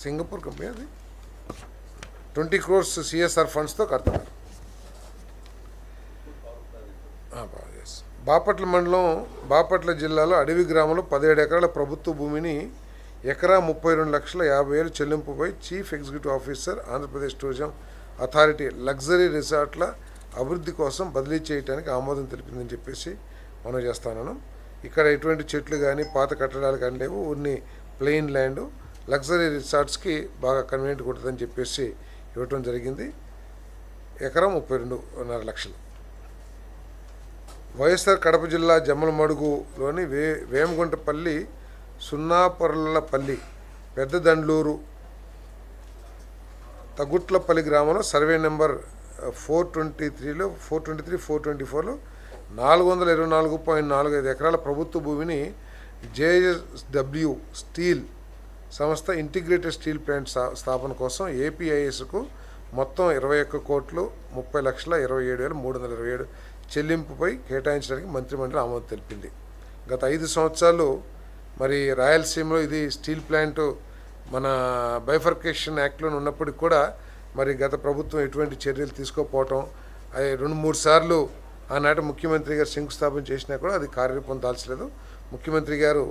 Singapore company అది 20 crores CSR ఫండ్స్తో కడుతున్నారు. బాపట్ల మండలం బాపట్ల జిల్లాలో అడవి గ్రామంలో 17 ఎకరాల ప్రభుత్వ భూమిని ఎకరా 32,50,000 చెల్లింపుపై chief executive officer Andhra Pradesh tourism authority luxury రిసార్ట్ల అభివృద్ధి కోసం బదిలీ చేయడానికి ఆమోదం తెలిపిందని చెప్పేసి మనం చేస్తాను. ఇక్కడ ఎటువంటి చెట్లు కానీ పాత కట్టడాలు కానీ లేవు, ఉన్ని ప్లెయిన్ ల్యాండ్ లగ్జరీ రిసార్ట్స్కి బాగా కన్వీనియంట్ ఉంటుందని చెప్పేసి ఇవ్వటం జరిగింది. ఎకరా 32.5 లక్షలు. వైఎస్ఆర్ కడప జిల్లా జమ్మలమడుగులోని వేమగుంటపల్లి సున్నాపర్లపల్లి పెద్దదండ్లూరు తగుట్లపల్లి గ్రామంలో సర్వే నెంబర్ 423, 424లో 424.45 ఎకరాల ప్రభుత్వ భూమిని జేఎస్డబ్ల్యూ స్టీల్ సంస్థ ఇంటిగ్రేటెడ్ స్టీల్ ప్లాంట్ స్థాపన కోసం ఏపీఐఎస్కు మొత్తం 21,30,27,327 చెల్లింపుపై కేటాయించడానికి మంత్రిమండలి ఆమోదం తెలిపింది. గత 5 సంవత్సరాలు మరి రాయలసీమలో ఇది స్టీల్ ప్లాంట్ మన బైఫర్కేషన్ యాక్ట్లో ఉన్నప్పటికి కూడా మరి గత ప్రభుత్వం ఎటువంటి చర్యలు తీసుకోకపోవటం, అది 2-3 సార్లు ఆనాటి ముఖ్యమంత్రి గారు శంకుస్థాపన చేసినా కూడా అది కార్యరూపం దాల్చలేదు. ముఖ్యమంత్రి గారు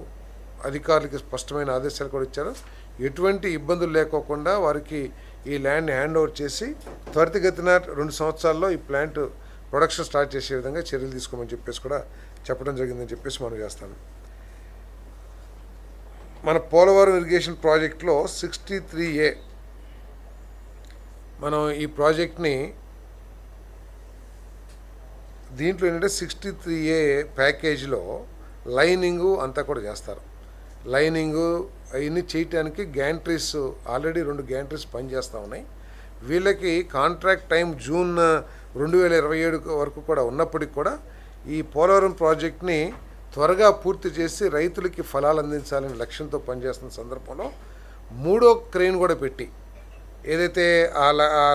అధికారులకి స్పష్టమైన ఆదేశాలు కూడా ఇచ్చారు. ఎటువంటి ఇబ్బందులు లేకోకుండా వారికి ఈ ల్యాండ్ని హ్యాండ్ ఓవర్ చేసి త్వరితగతిన 2 సంవత్సరాల్లో ఈ ప్లాంట్ ప్రొడక్షన్ స్టార్ట్ చేసే విధంగా చర్యలు తీసుకోమని చెప్పేసి కూడా చెప్పడం జరిగిందని చెప్పేసి మనం చేస్తాను. మన పోలవరం ఇరిగేషన్ ప్రాజెక్ట్లో 63A మనం ఈ ప్రాజెక్ట్ని దీంట్లో ఏంటంటే 63A ప్యాకేజీలో లైనింగు అంతా కూడా చేస్తారు. లైనింగు అవన్నీ చేయటానికి గ్యాంట్రీస్ ఆల్రెడీ 2 గ్యాంట్రీస్ పనిచేస్తూ ఉన్నాయి. వీళ్ళకి కాంట్రాక్ట్ టైం జూన్ 2027 వరకు కూడా ఉన్నప్పటికి కూడా ఈ పోలవరం ప్రాజెక్ట్ని త్వరగా పూర్తి చేసి రైతులకి ఫలాలు అందించాలనే లక్ష్యంతో పనిచేస్తున్న సందర్భంలో 3వ క్రెయిన్ కూడా పెట్టి ఏదైతే ఆ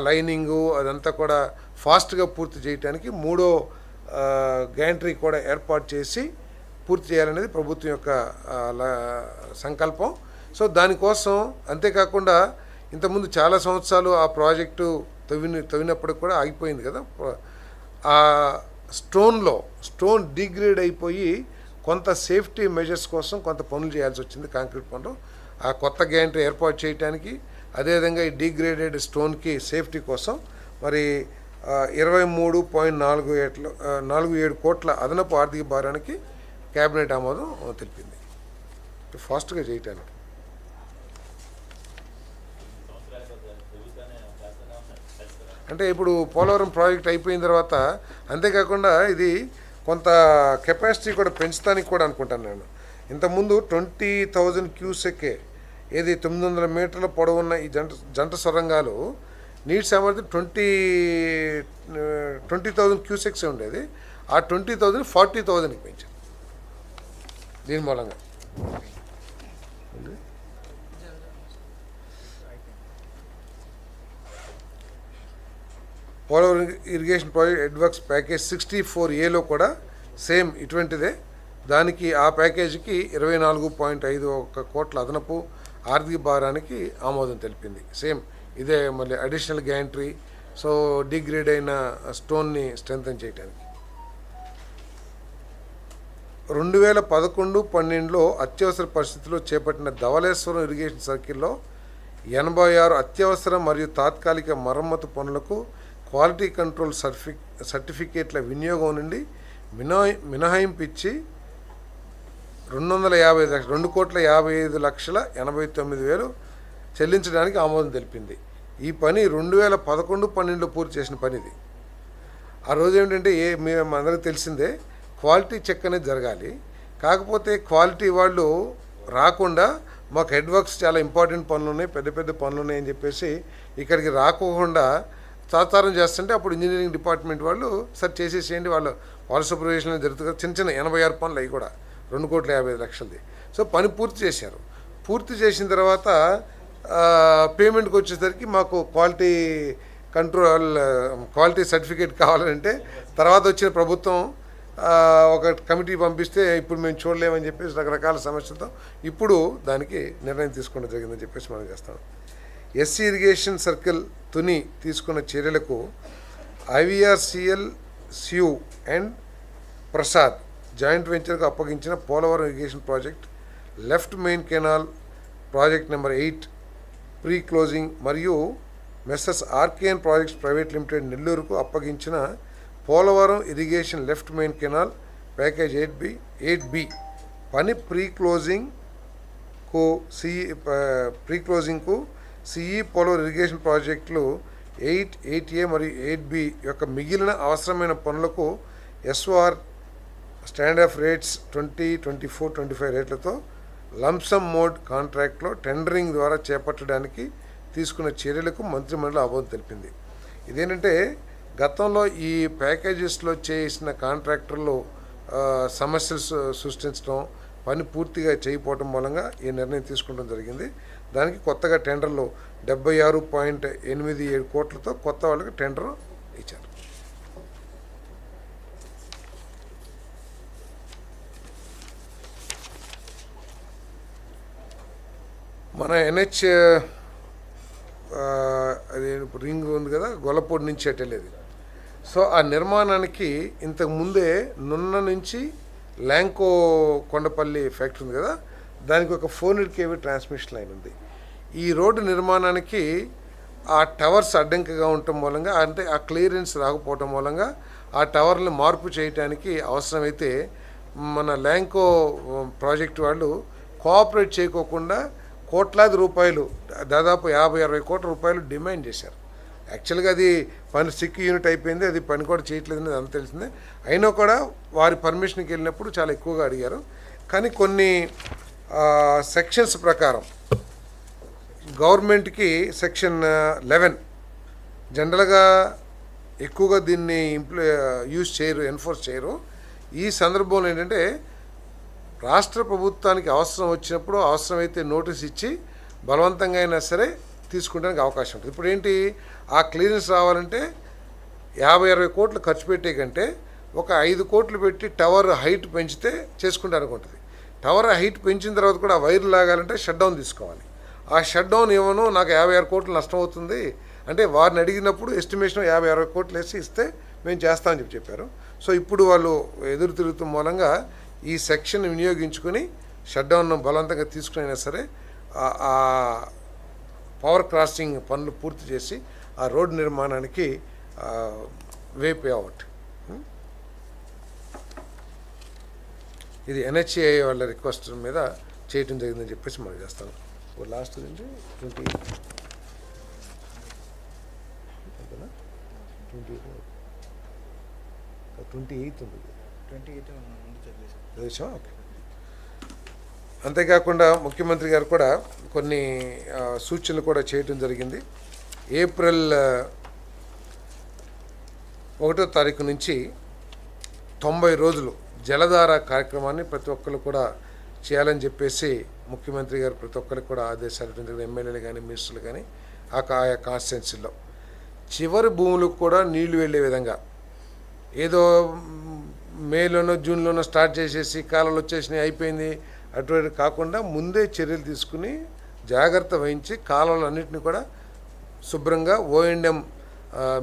లైనింగు అదంతా కూడా ఫాస్ట్గా పూర్తి చేయడానికి 3వ గ్యాంట్రీ కూడా ఏర్పాటు చేసి పూర్తి చేయాలనేది ప్రభుత్వం యొక్క సంకల్పం. సో దానికోసం అంతేకాకుండా ఇంతకుముందు చాలా సంవత్సరాలు ఆ ప్రాజెక్టు తవ్వినప్పటికి కూడా ఆగిపోయింది కదా. ఆ స్టోన్ డిగ్రేడ్ అయిపోయి కొంత సేఫ్టీ మెజర్స్ కోసం కొంత పనులు చేయాల్సి వచ్చింది, కాంక్రీట్ పనులు. ఆ కొత్త గ్యాంట్రీ ఏర్పాటు చేయడానికి అదేవిధంగా ఈ డిగ్రేడెడ్ స్టోన్కి సేఫ్టీ కోసం మరి 23.47 కోట్ల అదనపు ఆర్థిక భారానికి క్యాబినెట్ ఆమోదం తెలిపింది ఫాస్ట్గా చేయటానికి. అంటే ఇప్పుడు పోలవరం ప్రాజెక్ట్ అయిపోయిన తర్వాత అంతేకాకుండా ఇది కొంత కెపాసిటీ కూడా పెంచడానికి కూడా అనుకుంటాను నేను. ఇంతకుముందు 20,000 క్యూసెక్కే ఏది 900 మీటర్ల పొడవున్న ఈ జంట సొరంగాలు నీటి సామర్థ్యం 20,000 క్యూసెక్స్ ఉండేది. ఆ 20,000 40,000కి పెంచారు. దీని మూలంగా పోలవరం ఇరిగేషన్ ప్రాజెక్ట్ ఎడ్వర్క్స్ ప్యాకేజ్ 64Aలో కూడా సేమ్ ఇటువంటిదే. దానికి ఆ ప్యాకేజీకి 24.51 కోట్ల అదనపు ఆర్థిక భారానికి ఆమోదం తెలిపింది. సేమ్ ఇదే మళ్ళీ అడిషనల్ గ్యాంట్రీ, సో డిగ్రేడ్ అయిన స్టోన్ని స్ట్రెంథన్ చేయడానికి. 2011-12లో అత్యవసర పరిస్థితుల్లో చేపట్టిన ధవళేశ్వరం ఇరిగేషన్ సర్కిల్లో 86 అత్యవసర మరియు తాత్కాలిక మరమ్మతు పనులకు క్వాలిటీ కంట్రోల్ సర్టిఫికేట్ల వినియోగం నుండి మినహాయింపు ఇచ్చి 2,55,89,000 చెల్లించడానికి ఆమోదం తెలిపింది. ఈ పని 2011-12లో పూర్తి చేసిన పని ఇది. ఆ రోజు ఏమిటంటే అందరికీ తెలిసిందే క్వాలిటీ చెక్ అనేది జరగాలి. కాకపోతే క్వాలిటీ వాళ్ళు రాకుండా మాకు హెడ్ వర్క్స్ చాలా ఇంపార్టెంట్ పనులు ఉన్నాయి, పెద్ద పెద్ద పనులు ఉన్నాయని చెప్పేసి ఇక్కడికి రాకోకుండా తాత్సారం చేస్తుంటే అప్పుడు ఇంజనీరింగ్ డిపార్ట్మెంట్ వాళ్ళు సార్ చేసేసేయండి, వాళ్ళ సూపర్విజన్లో జరుగుతుంది కదా. చిన్న 86 పనులు అవి కూడా 2,55,00,000. సో పని పూర్తి చేశారు. పూర్తి చేసిన తర్వాత పేమెంట్కి వచ్చేసరికి మాకు క్వాలిటీ సర్టిఫికేట్ కావాలంటే తర్వాత వచ్చిన ప్రభుత్వం ఒక కమిటీ పంపిస్తే ఇప్పుడు మేము చూడలేమని చెప్పేసి రకరకాల సమస్యలతో ఇప్పుడు దానికి నిర్ణయం తీసుకోవడం జరిగిందని చెప్పేసి మనం చేస్తాం. ఎస్సీ ఇరిగేషన్ సర్కిల్ తుని తీసుకున్న చర్యలకు ఐవీఆర్సీఎల్ సియు అండ్ ప్రసాద్ జాయింట్ వెంచర్కు అప్పగించిన Polavaram irrigation project left main canal project number 8 pre closing మరియు Messrs RKN projects private limited నెల్లూరుకు అప్పగించిన Polavaram irrigation left main canal package 8B పని ప్రీ క్లోజింగ్కు సిఈ పోలవరం ఇరిగేషన్ ప్రాజెక్టులు 8A మరియు 8B యొక్క మిగిలిన అవసరమైన పనులకు ఎస్ఓఆర్ స్టాండ్ ఆఫ్ రేట్స్ 2024-25 రేట్లతో లంసమ్ మోడ్ కాంట్రాక్ట్లో టెండరింగ్ ద్వారా చేపట్టడానికి తీసుకున్న చర్యలకు మంత్రిమండలి ఆమోదం తెలిపింది. ఇదేంటంటే గతంలో ఈ ప్యాకేజెస్లో చేసిన కాంట్రాక్టర్లు సమస్యలు సృష్టించడం, పని పూర్తిగా చేయకపోవడం మూలంగా ఈ నిర్ణయం తీసుకోవడం జరిగింది. దానికి కొత్తగా టెండర్లు 76.87 కోట్లతో కొత్త వాళ్ళకి టెండర్ ఇచ్చారు. మన NH అది రింగ్ ఉంది కదా, గొల్లపూడి నుంచి అటు వెళ్ళేది. సో ఆ నిర్మాణానికి ఇంతకు ముందే నున్న నుంచి ల్యాంకో కొండపల్లి ఫ్యాక్టరీ ఉంది కదా, దానికి ఒక 400 kV ట్రాన్స్మిషన్ లైన్ ఉంది. ఈ రోడ్డు నిర్మాణానికి ఆ టవర్స్ అడ్డంకిగా ఉండటం మూలంగా, అంటే ఆ క్లియరెన్స్ రాకపోవటం మూలంగా ఆ టవర్ని మార్పు చేయడానికి అవసరమైతే మన ల్యాంకో ప్రాజెక్టు వాళ్ళు కోఆపరేట్ చేయకోకుండా కోట్లాది రూపాయలు, దాదాపు 50-60 కోట్ల రూపాయలు డిమాండ్ చేశారు. యాక్చువల్గా అది పని సిక్ యూనిట్ అయిపోయింది, అది పని కూడా చేయట్లేదు అనేది అంత తెలిసిందే. అయినా కూడా వారి పర్మిషన్కి వెళ్ళినప్పుడు చాలా ఎక్కువగా అడిగారు. కానీ కొన్ని సెక్షన్స్ ప్రకారం గవర్నమెంట్కి సెక్షన్ 11 జనరల్గా ఎక్కువగా దీన్ని యూజ్ చేయరు, ఎన్ఫోర్స్ చేయరు. ఈ సందర్భంలో ఏంటంటే రాష్ట్ర ప్రభుత్వానికి అవసరం వచ్చినప్పుడు అవసరమైతే నోటీస్ ఇచ్చి బలవంతంగా అయినా సరే తీసుకుంటానికి అవకాశం ఉంటుంది. ఇప్పుడు ఏంటి, ఆ క్లియరెన్స్ రావాలంటే 50-60 కోట్లు ఖర్చు పెట్టే కంటే ఒక 5 కోట్లు పెట్టి టవర్ హైట్ పెంచితే చేసుకుంటానికి ఉంటుంది. టవర్ హైట్ పెంచిన తర్వాత కూడా వైర్లు లాగాలంటే షట్ డౌన్ తీసుకోవాలి. ఆ షట్ డౌన్ ఏమనో నాకు 56 కోట్లు నష్టం అవుతుంది అంటే వారిని అడిగినప్పుడు ఎస్టిమేషన్ 50-60 కోట్లు వేసి ఇస్తే మేము చేస్తామని చెప్పారు. సో ఇప్పుడు వాళ్ళు ఎదురు తిరుగుతున్న మూలంగా ఈ సెక్షన్ వినియోగించుకొని షట్ డౌన్ బలవంతంగా తీసుకునైనా సరే ఆ పవర్ క్రాసింగ్ పనులు పూర్తి చేసి ఆ రోడ్డు నిర్మాణానికి వే పే అవుట్. ఇది NHAI వాళ్ళ రిక్వెస్ట్ మీద చేయటం జరిగిందని చెప్పేసి మనం చేస్తాను. లాస్ట్ నుంచి 28 ఉంది. ఓకే. అంతేకాకుండా ముఖ్యమంత్రి గారు కూడా కొన్ని సూచనలు కూడా చేయటం జరిగింది. ఏప్రిల్ 1వ తారీఖు నుంచి 90 రోజులు జలధార కార్యక్రమాన్ని ప్రతి ఒక్కరు కూడా చేయాలని చెప్పేసి ముఖ్యమంత్రి గారు ప్రతి ఒక్కరికి కూడా ఆదేశాలు ఇవ్వడం జరిగింది. ఎమ్మెల్యేలు కానీ మినిస్టర్లు కానీ ఆయా కాన్స్టిట్యున్సీలో చివరి భూములకు కూడా నీళ్లు వెళ్ళే విధంగా, ఏదో మేలోనో జూన్లోనో స్టార్ట్ చేసేసి కాలాలు వచ్చేసినాయి అయిపోయింది అటువంటి కాకుండా ముందే చర్యలు తీసుకుని జాగ్రత్త వహించి కాలాలన్నింటినీ కూడా శుభ్రంగా O&M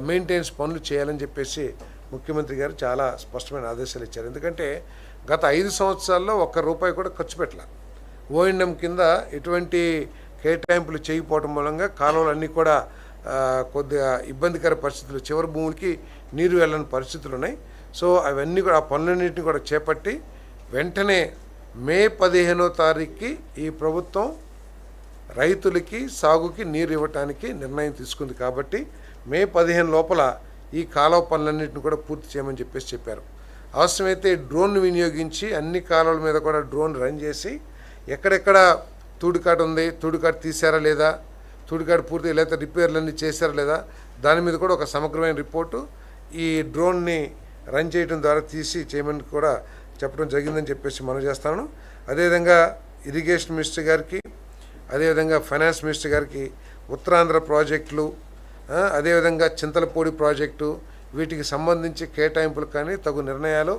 మెయింటెనెన్స్ పనులు చేయాలని చెప్పేసి ముఖ్యమంత్రి గారు చాలా స్పష్టమైన ఆదేశాలు ఇచ్చారు. ఎందుకంటే గత 5 సంవత్సరాల్లో ₹1 కూడా ఖర్చు పెట్టాల. O&M కింద ఎటువంటి కేటాయింపులు చేయకపోవడం మూలంగా కాలువలన్నీ కూడా కొద్దిగా ఇబ్బందికర పరిస్థితులు, చివరి భూములకి నీరు వెళ్ళని పరిస్థితులు ఉన్నాయి. సో అవన్నీ కూడా ఆ పనులన్నింటినీ కూడా చేపట్టి వెంటనే మే 15వ తారీఖుకి ఈ ప్రభుత్వం రైతులకి సాగుకి నీరు ఇవ్వటానికి నిర్ణయం తీసుకుంది. కాబట్టి మే 15 లోపల ఈ కాలువ పనులన్నింటిని కూడా పూర్తి చేయమని చెప్పారు. అవసరమైతే డ్రోన్ వినియోగించి అన్ని కాలువల మీద కూడా డ్రోన్ రన్ చేసి ఎక్కడెక్కడ తూడికాటు ఉంది, తూడికాటు తీసారా లేదా, తూడికాటు పూర్తి లేకపోతే రిపేర్లన్నీ చేశారా లేదా, దాని మీద కూడా ఒక సమగ్రమైన రిపోర్టు ఈ డ్రోన్ని రన్ చేయడం ద్వారా తీసి చేయమని కూడా చెప్పడం జరిగిందని చెప్పేసి మనం చేస్తాను. అదేవిధంగా ఇరిగేషన్ మినిస్టర్ గారికి, అదేవిధంగా ఫైనాన్స్ మినిస్టర్ గారికి ఉత్తరాంధ్ర ప్రాజెక్టులు, అదేవిధంగా చింతలపూడి ప్రాజెక్టు, వీటికి సంబంధించి కేటాయింపులు కానీ తగు నిర్ణయాలు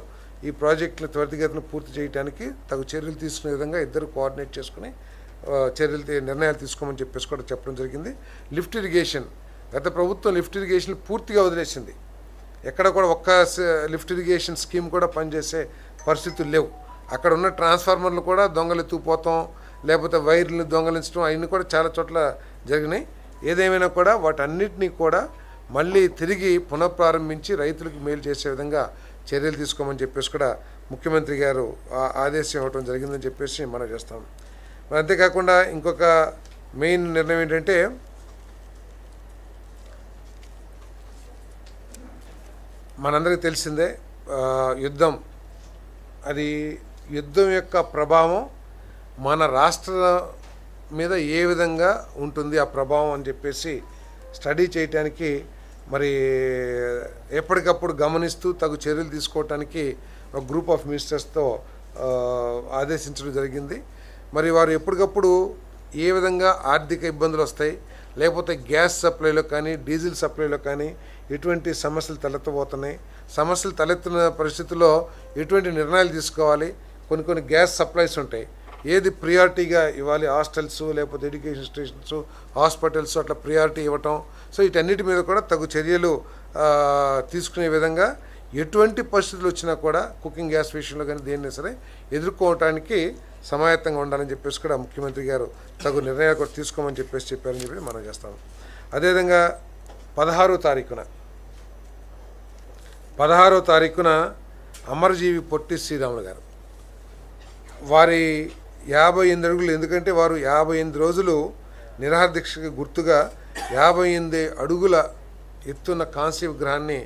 ఈ ప్రాజెక్టులు త్వరితగతిన పూర్తి చేయడానికి తగు చర్యలు తీసుకునే విధంగా ఇద్దరు కోఆర్డినేట్ చేసుకుని నిర్ణయాలు తీసుకోమని చెప్పేసి కూడా చెప్పడం జరిగింది. లిఫ్ట్ ఇరిగేషన్, గత ప్రభుత్వం లిఫ్ట్ ఇరిగేషన్ పూర్తిగా వదిలేసింది. ఎక్కడ కూడా ఒక్క లిఫ్ట్ ఇరిగేషన్ స్కీమ్ కూడా పనిచేసే పరిస్థితులు లేవు. అక్కడ ఉన్న ట్రాన్స్ఫార్మర్లు కూడా దొంగలెత్తుకుపోతాం, లేకపోతే వైర్లు దొంగలించడం అవన్నీ కూడా చాలా చోట్ల జరిగినాయి. ఏదేమైనా కూడా వాటన్నిటినీ కూడా మళ్ళీ తిరిగి పునఃప్రారంభించి రైతులకు మేలు చేసే విధంగా చర్యలు తీసుకోమని చెప్పేసి కూడా ముఖ్యమంత్రి గారు ఆదేశం ఇవ్వడం జరిగిందని చెప్పేసి మనం చేస్తాం. మరి అంతేకాకుండా ఇంకొక మెయిన్ నిర్ణయం ఏంటంటే, మనందరికీ తెలిసిందే యుద్ధం, అది యుద్ధం యొక్క ప్రభావం మన రాష్ట్ర మీద ఏ విధంగా ఉంటుంది ఆ ప్రభావం అని చెప్పేసి స్టడీ చేయటానికి మరి ఎప్పటికప్పుడు గమనిస్తూ తగు చర్యలు తీసుకోవటానికి ఒక గ్రూప్ ఆఫ్ మినిస్టర్స్తో ఆదేశించడం జరిగింది. మరి వారు ఎప్పటికప్పుడు ఏ విధంగా ఆర్థిక ఇబ్బందులు వస్తాయి, లేకపోతే గ్యాస్ సప్లైలో కానీ డీజిల్ సప్లైలో కానీ ఎటువంటి సమస్యలు తలెత్తబోతున్నాయి, సమస్యలు తలెత్తిన పరిస్థితుల్లో ఎటువంటి నిర్ణయాలు తీసుకోవాలి, కొన్ని గ్యాస్ సప్లైస్ ఉంటాయి, ఏది ప్రియారిటీగా ఇవ్వాలి, హాస్టల్స్ లేకపోతే ఎడ్యుకేషన్ ఇన్స్టిట్యూషన్స్ హాస్పిటల్స్ అట్లా ప్రియారిటీ ఇవ్వటం. సో వీటన్నిటి మీద కూడా తగు చర్యలు తీసుకునే విధంగా ఎటువంటి పరిస్థితులు వచ్చినా కూడా కుకింగ్ గ్యాస్ విషయంలో కానీ దేన్ని సరే ఎదుర్కోవటానికి సమాయత్తంగా ఉండాలని చెప్పేసి కూడా ముఖ్యమంత్రి గారు తగు నిర్ణయాలు కూడా తీసుకోమని చెప్పారని చెప్పి మనం చేస్తాము. అదేవిధంగా 16వ తారీఖున అమరజీవి పొట్టి శ్రీరాములు గారు వారి 58 అడుగులు, ఎందుకంటే వారు 58 రోజులు నిరాహార దీక్షకు గుర్తుగా 58 అడుగుల ఎత్తున్న కాంస్య విగ్రహాన్ని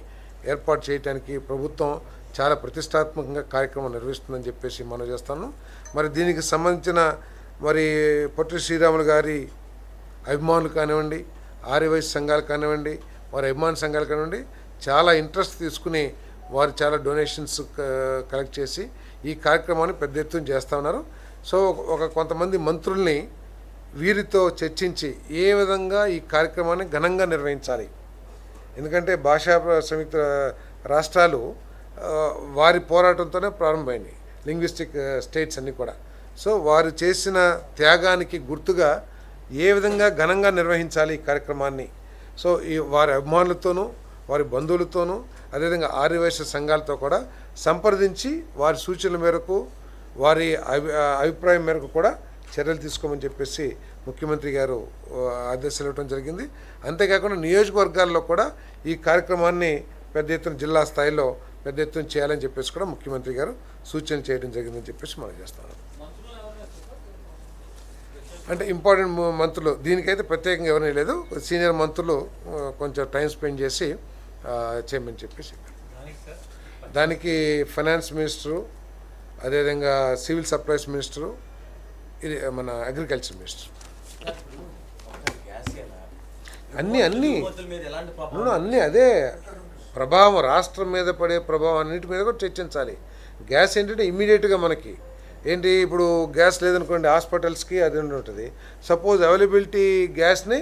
ఏర్పాటు చేయడానికి ప్రభుత్వం చాలా ప్రతిష్టాత్మకంగా కార్యక్రమం నిర్వహిస్తుందని చెప్పేసి మనం చేస్తాను. మరి దీనికి సంబంధించిన మరి పొట్టి శ్రీరాములు గారి అభిమానులు కానివ్వండి, ఆర్యవైశ్య సంఘాలు కానివ్వండి, వారి అభిమాన సంఘాలు కానివ్వండి, చాలా ఇంట్రెస్ట్ తీసుకుని వారు చాలా డొనేషన్స్ కలెక్ట్ చేసి ఈ కార్యక్రమాన్ని పెద్ద ఎత్తున చేస్తూ ఉన్నారు. సో కొంతమంది మంత్రుల్ని వీరితో చర్చించి ఏ విధంగా ఈ కార్యక్రమాన్ని ఘనంగా నిర్వహించాలి, ఎందుకంటే భాషా సంయుక్త రాష్ట్రాలు వారి పోరాటంతోనే ప్రారంభమైంది, లింగ్విస్టిక్ స్టేట్స్ అన్నీ కూడా. సో వారు చేసిన త్యాగానికి గుర్తుగా ఏ విధంగా ఘనంగా నిర్వహించాలి ఈ కార్యక్రమాన్ని. సో వారి అభిమానులతోనూ వారి బంధువులతోనూ అదేవిధంగా ఆర్యవైశ్య సంఘాలతో కూడా సంప్రదించి వారి సూచనల మేరకు వారి అభిప్రాయం మేరకు కూడా చర్యలు తీసుకోమని చెప్పేసి ముఖ్యమంత్రి గారు ఆదేశాలు ఇవ్వడం జరిగింది. అంతేకాకుండా నియోజకవర్గాల్లో కూడా ఈ కార్యక్రమాన్ని పెద్ద ఎత్తున జిల్లా స్థాయిలో పెద్ద ఎత్తున చేయాలని చెప్పేసి కూడా ముఖ్యమంత్రి గారు సూచన చేయడం జరిగిందని చెప్పేసి మనం చేస్తాం. అంటే ఇంపార్టెంట్ మంత్రులు దీనికైతే ప్రత్యేకంగా ఎవరైనా లేదు, సీనియర్ మంత్రులు కొంచెం టైం స్పెండ్ చేసి చేయమని చెప్పేసి. దానికి ఫైనాన్స్ మినిస్టరు, అదేవిధంగా సివిల్ సప్లైస్ మినిస్టరు, ఇది మన అగ్రికల్చర్ మినిస్టర్, అన్నీ అదే ప్రభావం రాష్ట్రం మీద పడే ప్రభావం అన్నిటి మీద కూడా చర్చించాలి. గ్యాస్ ఏంటంటే ఇమ్మీడియట్గా మనకి ఏంటి, ఇప్పుడు గ్యాస్ లేదనుకోండి హాస్పిటల్స్కి అది ఉంటుంది. సపోజ్ అవైలబిలిటీ గ్యాస్ని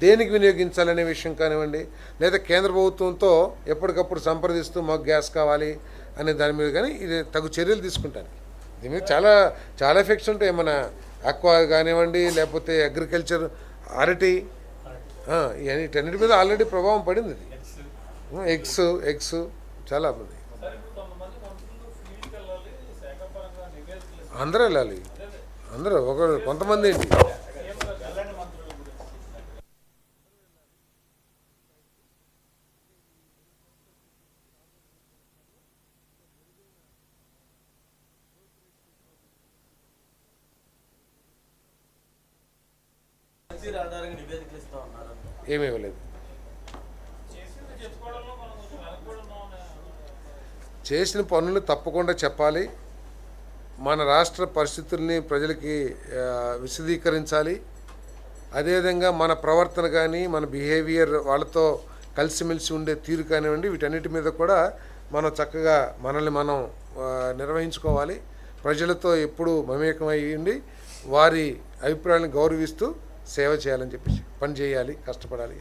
దేనికి వినియోగించాలనే విషయం కానివ్వండి, లేదా కేంద్ర ప్రభుత్వంతో ఎప్పటికప్పుడు సంప్రదిస్తూ మాకు గ్యాస్ కావాలి అనే దాని మీద కానీ ఇది తగు చర్యలు తీసుకుంటాను. దీని మీద చాలా చాలా ఎఫెక్ట్స్ ఉంటాయి. మన అక్వా కానివ్వండి, లేకపోతే అగ్రికల్చర్, అరటి, వీటన్నిటి మీద ఆల్రెడీ ప్రభావం పడింది. అది ఎగ్స్ చాలా ఉంది. అందరూ వెళ్ళాలి, అందరూ కొంతమంది ఏంటి ఏమీ ఇవ్వలేదు. చేసిన పనులు తప్పకుండా చెప్పాలి. మన రాష్ట్ర పరిస్థితుల్ని ప్రజలకి విశదీకరించాలి. అదేవిధంగా మన ప్రవర్తన కానీ మన బిహేవియర్ వాళ్ళతో కలిసిమెలిసి ఉండే తీరు కానివ్వండి, వీటన్నిటి మీద కూడా మనం చక్కగా మనల్ని మనం నిర్వహించుకోవాలి. ప్రజలతో ఎప్పుడూ మమేకమై ఉండి వారి అభిప్రాయాలను గౌరవిస్తూ సేవ చేయాలని చెప్పేసి పని చేయాలి, కష్టపడాలి.